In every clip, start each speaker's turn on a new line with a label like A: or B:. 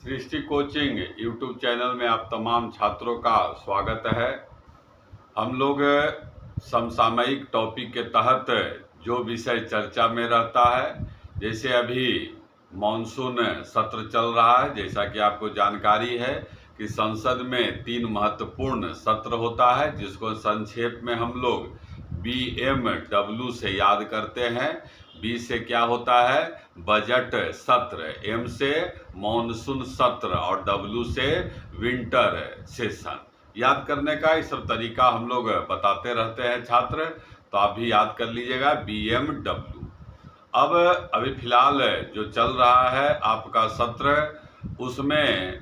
A: सृष्टि coaching YouTube channel में आप तमाम छात्रों का स्वागत है। हम लोग समसामयिक टॉपिक के तहत जो विषय चर्चा में रहता है, जैसे अभी मॉनसून सत्र चल रहा है, जैसा कि आपको जानकारी है कि संसद में 3 महत्वपूर्ण सत्र होता है, जिसको संक्षेप में हम लोग BMW से याद करते हैं। बी से क्या होता है? बजट सत्र, एम से मॉनसून सत्र और डब्ल्यू से विंटर सेशन। याद करने का इस तरीका हम लोग बताते रहते हैं छात्र, तो आप भी याद कर लीजिएगा BMW। अब अभी फिलहाल जो चल रहा है आपका सत्र, उसमें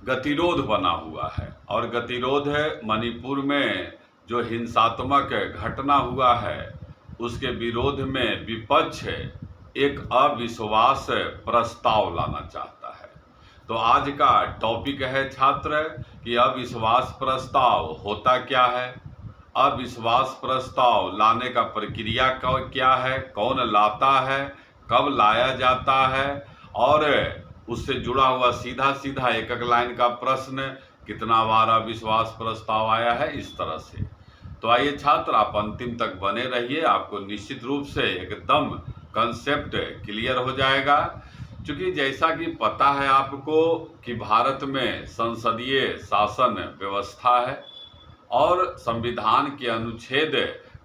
A: गतिरोध बना हुआ है और गतिरोध मणिपुर में जो हिंसात्मक घटना हुआ है उसके विरोध में विपक्ष एक अविश्वास प्रस्ताव लाना चाहता है। तो आज का टॉपिक है छात्र कि अविश्वास प्रस्ताव होता क्या है, अविश्वास प्रस्ताव लाने का प्रक्रिया क्या है, कौन लाता है, कब लाया जाता है, और उससे जुड़ा हुआ सीधा सीधा एक एक लाइन का प्रश्न, कितना बार अविश्वास प्रस्ताव आया है, इस तरह से। तो आइए छात्र, आप अंतिम तक बने रहिए, आपको निश्चित रूप से एकदम कंसेप्ट क्लियर हो जाएगा। क्योंकि जैसा कि पता है आपको कि भारत में संसदीय शासन व्यवस्था है और संविधान के अनुच्छेद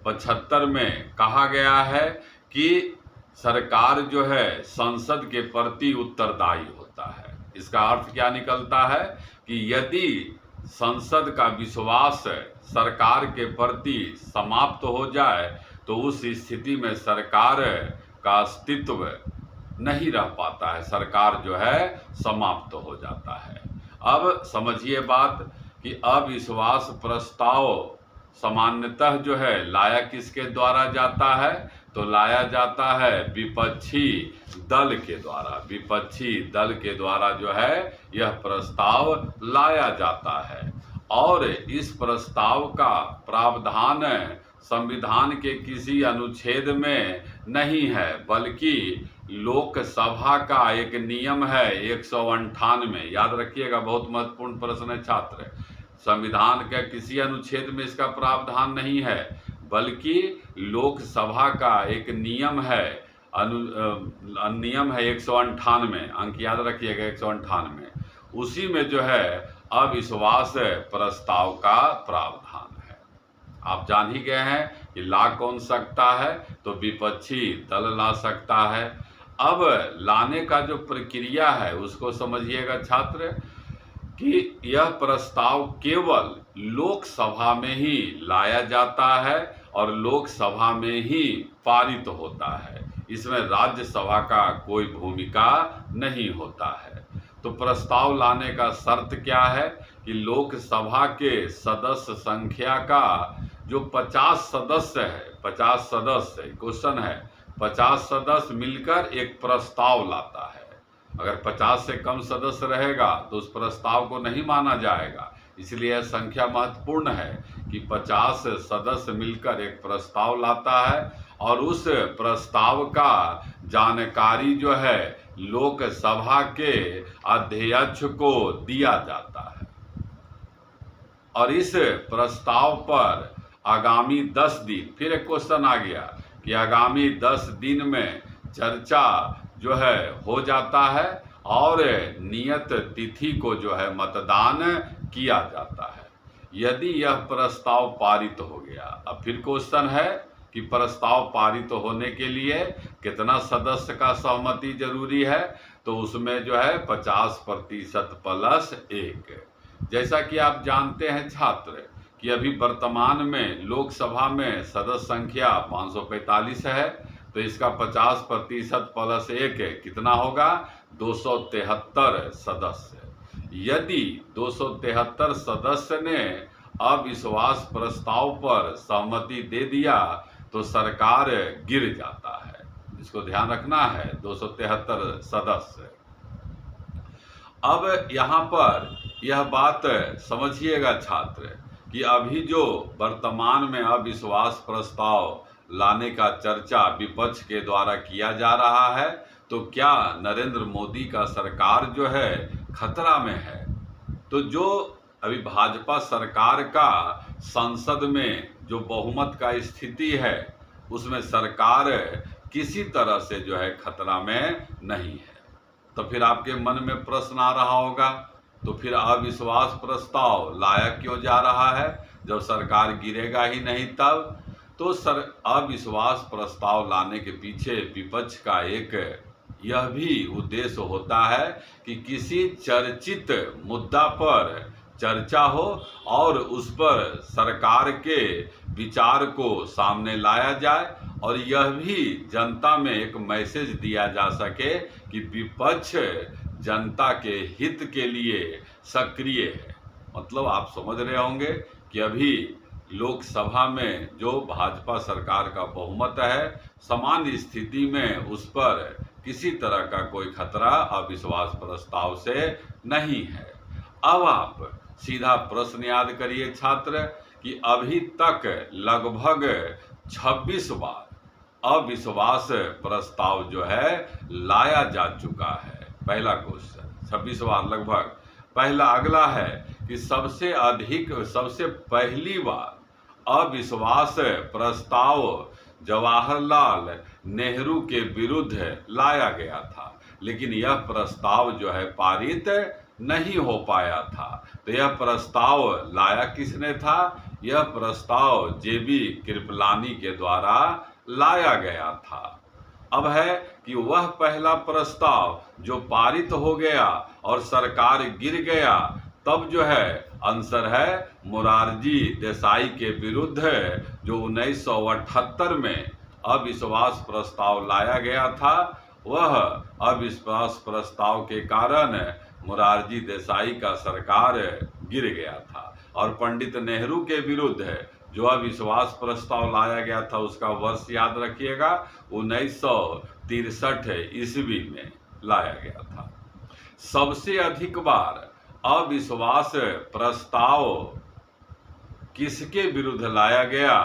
A: 75 में कहा गया है कि सरकार जो है संसद के प्रति उत्तरदायी होता है। इसका अर्थ क्या निकलता है कि यदि संसद का विश्वास सरकार के प्रति समाप्त हो जाए तो उस स्थिति में सरकार का अस्तित्व नहीं रह पाता है, सरकार जो है समाप्त हो जाता है। अब समझिए बात कि अविश्वास प्रस्ताव सामान्यतः जो है लाया किसके द्वारा जाता है, तो लाया जाता है विपक्षी दल के द्वारा। विपक्षी दल के द्वारा जो है यह प्रस्ताव लाया जाता है और इस प्रस्ताव का प्रावधान संविधान के किसी अनुच्छेद में नहीं है, बल्कि लोकसभा का एक नियम है 198। याद रखिएगा, बहुत महत्वपूर्ण प्रश्न है छात्र। संविधान के किसी अनुच्छेद में इसका प्रावधान नहीं है, बल्कि लोकसभा का एक नियम है, नियम है 198, अंक याद रखिएगा 198। उसी में जो है अविश्वास प्रस्ताव का प्रावधान है। आप जान ही गए हैं कि ला कौन सकता है, तो विपक्षी दल ला सकता है। अब लाने का जो प्रक्रिया है उसको समझिएगा छात्र कि यह प्रस्ताव केवल लोकसभा में ही लाया जाता है और लोकसभा में ही पारित होता है। इसमें राज्यसभा का कोई भूमिका नहीं होता है। तो प्रस्ताव लाने का शर्त क्या है कि लोकसभा के सदस्य संख्या का जो 50 सदस्य है, 50 सदस्य, क्वेश्चन है, 50 सदस्य मिलकर एक प्रस्ताव लाता है। अगर 50 से कम सदस्य रहेगा तो उस प्रस्ताव को नहीं माना जाएगा। इसलिए यह संख्या महत्वपूर्ण है कि 50 सदस्य मिलकर एक प्रस्ताव लाता है और उस प्रस्ताव का जानकारी जो है लोकसभा के अध्यक्ष को दिया जाता है और इस प्रस्ताव पर आगामी 10 दिन, फिर एक क्वेश्चन आ गया कि आगामी 10 दिन में चर्चा जो है हो जाता है और नियत तिथि को जो है मतदान किया जाता है। यदि यह प्रस्ताव पारित हो गया, अब फिर क्वेश्चन है कि प्रस्ताव पारित होने के लिए कितना सदस्य का सहमति जरूरी है, तो उसमें जो है 50% प्लस 1। जैसा कि आप जानते हैं छात्र कि अभी वर्तमान में लोकसभा में सदस्य संख्या 545 है, तो इसका 50% प्लस 1 कितना होगा? 273 सदस्य। यदि 273 सदस्य ने अविश्वास प्रस्ताव पर सहमति दे दिया तो सरकार गिर जाता है। इसको ध्यान रखना है, 273 सदस्य। अब यहाँ पर यह बात समझिएगा छात्र कि अभी जो वर्तमान में अविश्वास प्रस्ताव लाने का चर्चा विपक्ष के द्वारा किया जा रहा है, तो क्या नरेंद्र मोदी का सरकार जो है खतरा में है? तो जो अभी भाजपा सरकार का संसद में जो बहुमत का स्थिति है, उसमें सरकार किसी तरह से जो है खतरा में नहीं है। तो फिर आपके मन में प्रश्न आ रहा होगा, तो फिर अविश्वास प्रस्ताव लाया क्यों जा रहा है जब सरकार गिरेगा ही नहीं तब? तो अविश्वास प्रस्ताव लाने के पीछे विपक्ष का एक यह भी उद्देश्य होता है कि किसी चर्चित मुद्दा पर चर्चा हो और उस पर सरकार के विचार को सामने लाया जाए और यह भी जनता में एक मैसेज दिया जा सके कि विपक्ष जनता के हित के लिए सक्रिय है। मतलब आप समझ रहे होंगे कि अभी लोकसभा में जो भाजपा सरकार का बहुमत है, सामान्य स्थिति में उस पर किसी तरह का कोई खतरा अविश्वास प्रस्ताव से नहीं है। अब आप सीधा प्रश्न याद करिए छात्र कि अभी तक लगभग 26 बार अविश्वास प्रस्ताव जो है लाया जा चुका है। पहला क्वेश्चन 26 बार लगभग। पहला अगला है कि सबसे पहली बार अविश्वास प्रस्ताव जवाहरलाल नेहरू के विरुद्ध लाया गया था, लेकिन यह प्रस्ताव जो है पारित नहीं हो पाया था। तो यह प्रस्ताव लाया किसने था? यह प्रस्ताव जेबी कृपलानी के द्वारा लाया गया था। अब है कि वह पहला प्रस्ताव जो पारित हो गया और सरकार गिर गया, तब जो है आंसर है मोरारजी देसाई के विरुद्ध जो 1978 में अविश्वास प्रस्ताव लाया गया था। वह अविश्वास प्रस्ताव के कारण मोरारजी देसाई का सरकार गिर गया था और पंडित नेहरू के विरुद्ध जो अविश्वास प्रस्ताव लाया गया था उसका वर्ष याद रखिएगा, 1963 ईस्वी में लाया गया था। सबसे अधिक बार अविश्वास प्रस्ताव किसके विरुद्ध लाया गया?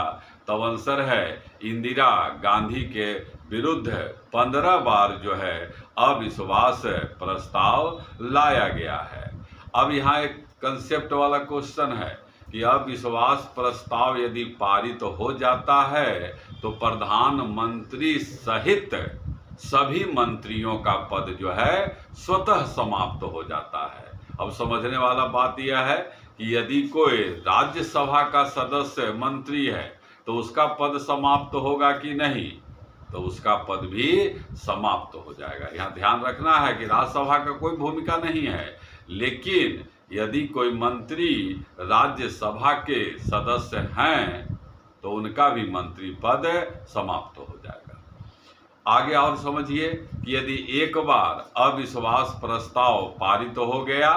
A: तब आंसर है इंदिरा गांधी के विरुद्ध 15 बार जो है अविश्वास प्रस्ताव लाया गया है। अब यहाँ एक कंसेप्ट वाला क्वेश्चन है कि अविश्वास प्रस्ताव यदि पारित हो जाता है तो प्रधानमंत्री सहित सभी मंत्रियों का पद जो है स्वतः समाप्त हो जाता है। अब समझने वाला बात यह है कि यदि कोई राज्यसभा का सदस्य मंत्री है तो उसका पद समाप्त होगा कि नहीं? तो उसका पद भी समाप्त हो जाएगा। यहाँ ध्यान रखना है कि राज्यसभा का कोई भूमिका नहीं है, लेकिन यदि कोई मंत्री राज्यसभा के सदस्य हैं तो उनका भी मंत्री पद समाप्त हो जाएगा। आगे और समझिए कि यदि एक बार अविश्वास प्रस्ताव पारित हो गया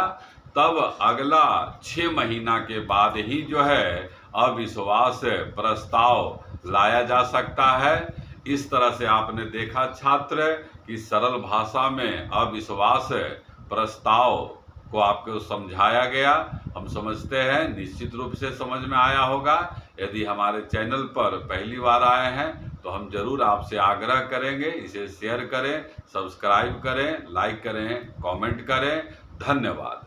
A: तब अगला 6 महीना के बाद ही जो है अविश्वास प्रस्ताव लाया जा सकता है। इस तरह से आपने देखा छात्र कि सरल भाषा में अविश्वास प्रस्ताव को आपको समझाया गया। हम समझते हैं निश्चित रूप से समझ में आया होगा। यदि हमारे चैनल पर पहली बार आए हैं तो हम जरूर आपसे आग्रह करेंगे इसे शेयर करें, सब्सक्राइब करें, लाइक करें, कमेंट करें। धन्यवाद।